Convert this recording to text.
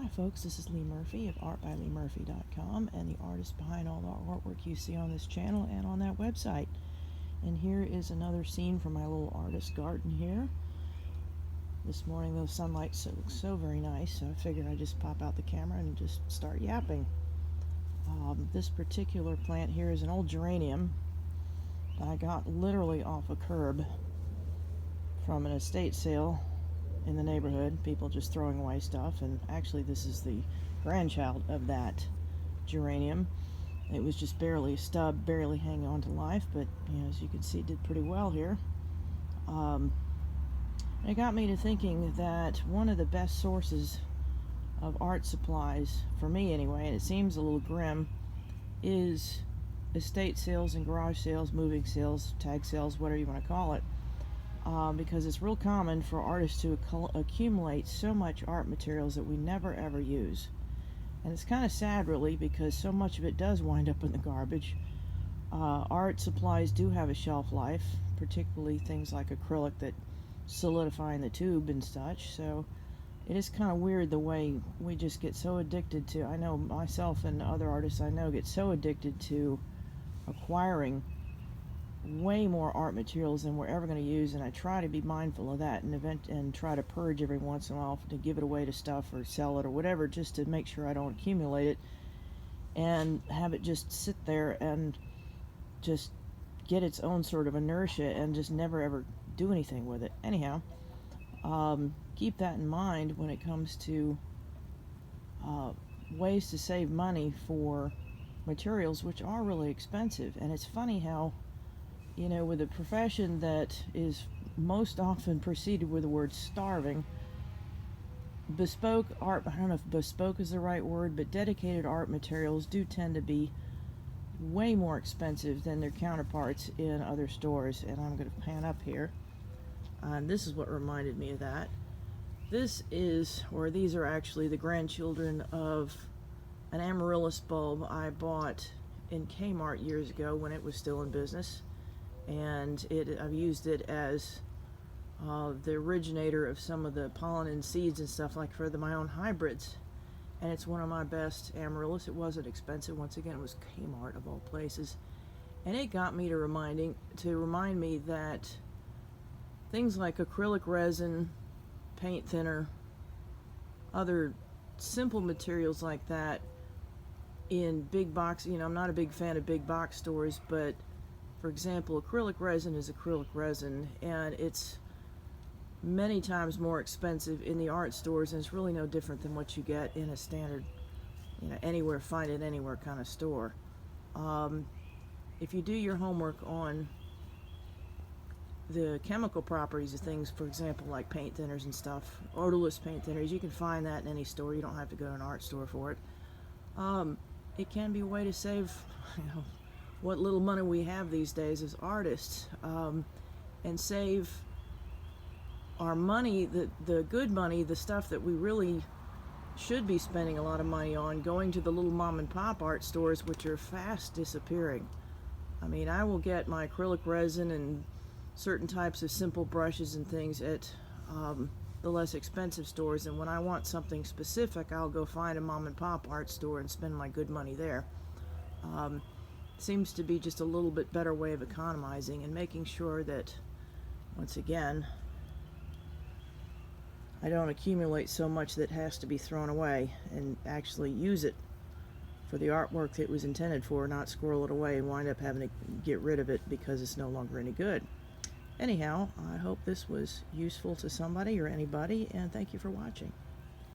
Hi folks, this is Lee Murphy of artbyleemurphy.com and the artist behind all the artwork you see on this channel and on that website. And here is another scene from my little artist garden here. This morning the sunlight looks so very nice, so I figured I'd just pop out the camera and just start yapping. This particular plant here is an old geranium that I got literally off a curb from an estate sale in the neighborhood, people just throwing away stuff, and actually this is the grandchild of that geranium. It was just barely a stub, barely hanging on to life, but as you can see, it did pretty well here. It got me to thinking that one of the best sources of art supplies, for me anyway, and it seems a little grim, is estate sales and garage sales, moving sales, tag sales, whatever you want to call it. Because it's real common for artists to accumulate so much art materials that we never ever use. And it's kind of sad really, because so much of it does wind up in the garbage. Art supplies do have a shelf life, particularly things like acrylic that solidify in the tube and such, so it is kind of weird the way we just get so addicted to, I know myself and other artists I know get so addicted to acquiring way more art materials than we're ever going to use, and I try to be mindful of that and try to purge every once in a while to give it away to stuff or sell it or whatever, just to make sure I don't accumulate it and have it just sit there and just get its own sort of inertia and just never ever do anything with it. Anyhow, keep that in mind when it comes to ways to save money for materials which are really expensive. And it's funny how, with a profession that is most often preceded with the word starving, bespoke art, I don't know if bespoke is the right word, but dedicated art materials do tend to be way more expensive than their counterparts in other stores. And I'm going to pan up here, and this is what reminded me of that. These are actually the grandchildren of an amaryllis bulb I bought in Kmart years ago when it was still in business. And I've used it as the originator of some of the pollen and seeds and stuff like for my own hybrids, and it's one of my best amaryllis. It wasn't expensive. Once again, it was Kmart of all places, and it got me to remind me that things like acrylic resin, paint thinner, other simple materials like that in big box, I'm not a big fan of big box stores, but for example, acrylic resin is acrylic resin, and it's many times more expensive in the art stores, and it's really no different than what you get in a standard, anywhere, find it anywhere kind of store. If you do your homework on the chemical properties of things, for example, like paint thinners and stuff, odorless paint thinners, you can find that in any store. You don't have to go to an art store for it. It can be a way to save, what little money we have these days as artists, and save our money, the good money, the stuff that we really should be spending a lot of money on, going to the little mom and pop art stores, which are fast disappearing. I will get my acrylic resin and certain types of simple brushes and things at the less expensive stores, and when I want something specific, I'll go find a mom and pop art store and spend my good money there. Seems to be just a little bit better way of economizing and making sure that, once again, I don't accumulate so much that has to be thrown away, and actually use it for the artwork that it was intended for, not squirrel it away and wind up having to get rid of it because it's no longer any good. Anyhow, I hope this was useful to somebody or anybody, and thank you for watching.